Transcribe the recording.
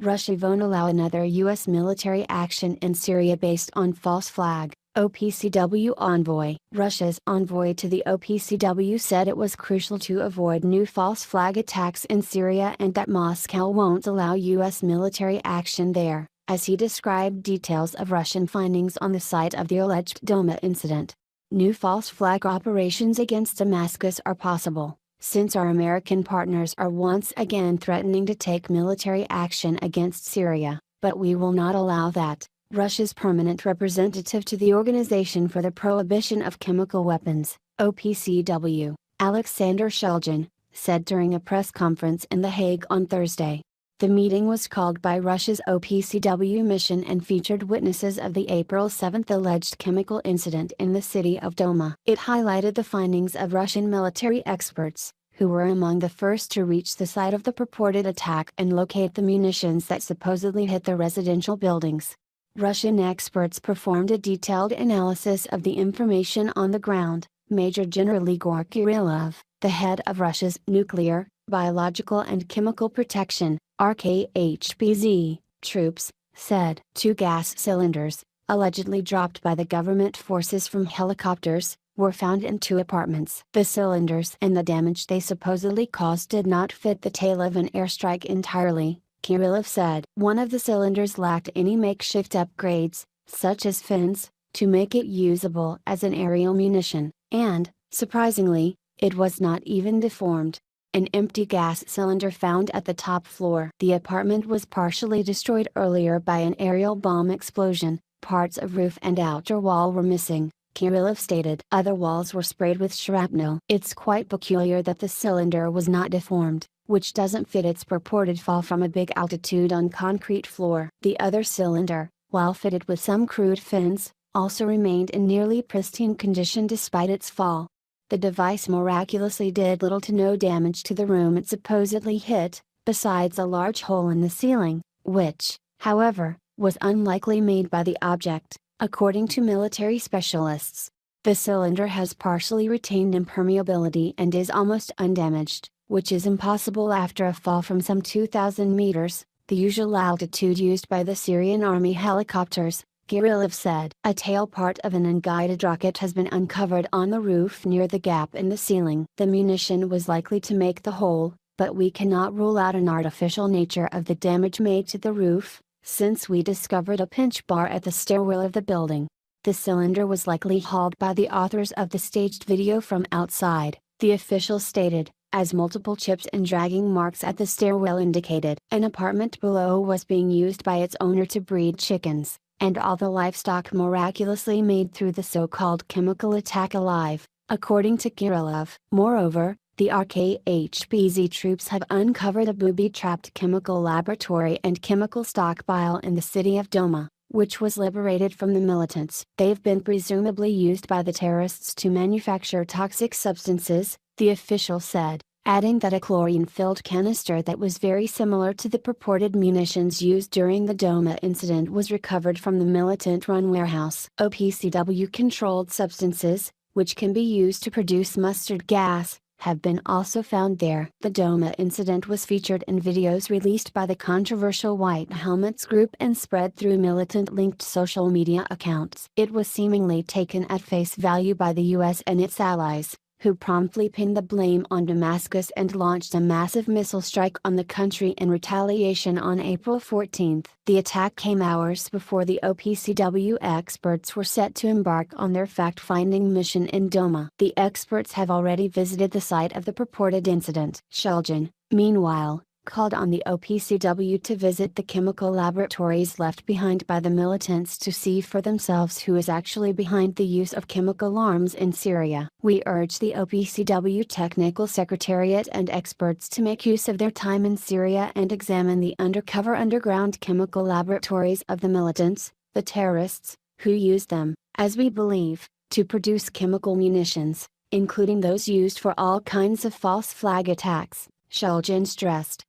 Russia won't allow another U.S. military action in Syria based on false flag. OPCW envoy. Russia's envoy to the OPCW said it was crucial to avoid new false flag attacks in Syria and that Moscow won't allow U.S. military action there, as he described details of Russian findings on the site of the alleged Doma incident. New false flag operations against Damascus are possible, since our American partners are once again threatening to take military action against Syria, but we will not allow that, Russia's permanent representative to the Organization for the Prohibition of Chemical Weapons, OPCW, Alexander Shulgin, said during a press conference in The Hague on Thursday. The meeting was called by Russia's OPCW mission and featured witnesses of the April 7 alleged chemical incident in the city of Doma. It highlighted the findings of Russian military experts, who were among the first to reach the site of the purported attack and locate the munitions that supposedly hit the residential buildings. Russian experts performed a detailed analysis of the information on the ground. Major General Igor Kirillov, the head of Russia's Nuclear, Biological and Chemical Protection (RKHBZ) troops, said 2 gas cylinders, allegedly dropped by the government forces from helicopters, were found in 2 apartments. The cylinders and the damage they supposedly caused did not fit the tail of an airstrike entirely, Kirillov said. One of the cylinders lacked any makeshift upgrades, such as fins, to make it usable as an aerial munition, and, surprisingly, it was not even deformed. An empty gas cylinder found at the top floor. The apartment was partially destroyed earlier by an aerial bomb explosion, parts of roof and outer wall were missing, Kirillov stated. Other walls were sprayed with shrapnel. It's quite peculiar that the cylinder was not deformed, which doesn't fit its purported fall from a big altitude on concrete floor. The other cylinder, while fitted with some crude fins, also remained in nearly pristine condition despite its fall. The device miraculously did little to no damage to the room it supposedly hit, besides a large hole in the ceiling, which, however, was unlikely made by the object, according to military specialists. The cylinder has partially retained impermeability and is almost undamaged, which is impossible after a fall from some 2,000 meters, the usual altitude used by the Syrian army helicopters, Kirillov said. A tail part of an unguided rocket has been uncovered on the roof near the gap in the ceiling. The munition was likely to make the hole, but we cannot rule out an artificial nature of the damage made to the roof, since we discovered a pinch bar at the stairwell of the building. The cylinder was likely hauled by the authors of the staged video from outside, the official stated, as multiple chips and dragging marks at the stairwell indicated. An apartment below was being used by its owner to breed chickens, and all the livestock miraculously made through the so-called chemical attack alive, according to Kirillov. Moreover, the RKHBZ troops have uncovered a booby-trapped chemical laboratory and chemical stockpile in the city of Doma, which was liberated from the militants. They've been presumably used by the terrorists to manufacture toxic substances, the official said, adding that a chlorine-filled canister that was very similar to the purported munitions used during the Doma incident was recovered from the militant-run warehouse. OPCW-controlled substances, which can be used to produce mustard gas, have been also found there. The Doma incident was featured in videos released by the controversial White Helmets group and spread through militant-linked social media accounts. It was seemingly taken at face value by the US and its allies, who promptly pinned the blame on Damascus and launched a massive missile strike on the country in retaliation on April 14. The attack came hours before the OPCW experts were set to embark on their fact-finding mission in Doma. The experts have already visited the site of the purported incident. Shulgin, meanwhile, called on the OPCW to visit the chemical laboratories left behind by the militants to see for themselves who is actually behind the use of chemical arms in Syria. We urge the OPCW Technical Secretariat and experts to make use of their time in Syria and examine the undercover underground chemical laboratories of the militants, the terrorists, who use them, as we believe, to produce chemical munitions, including those used for all kinds of false flag attacks, Shulgin stressed.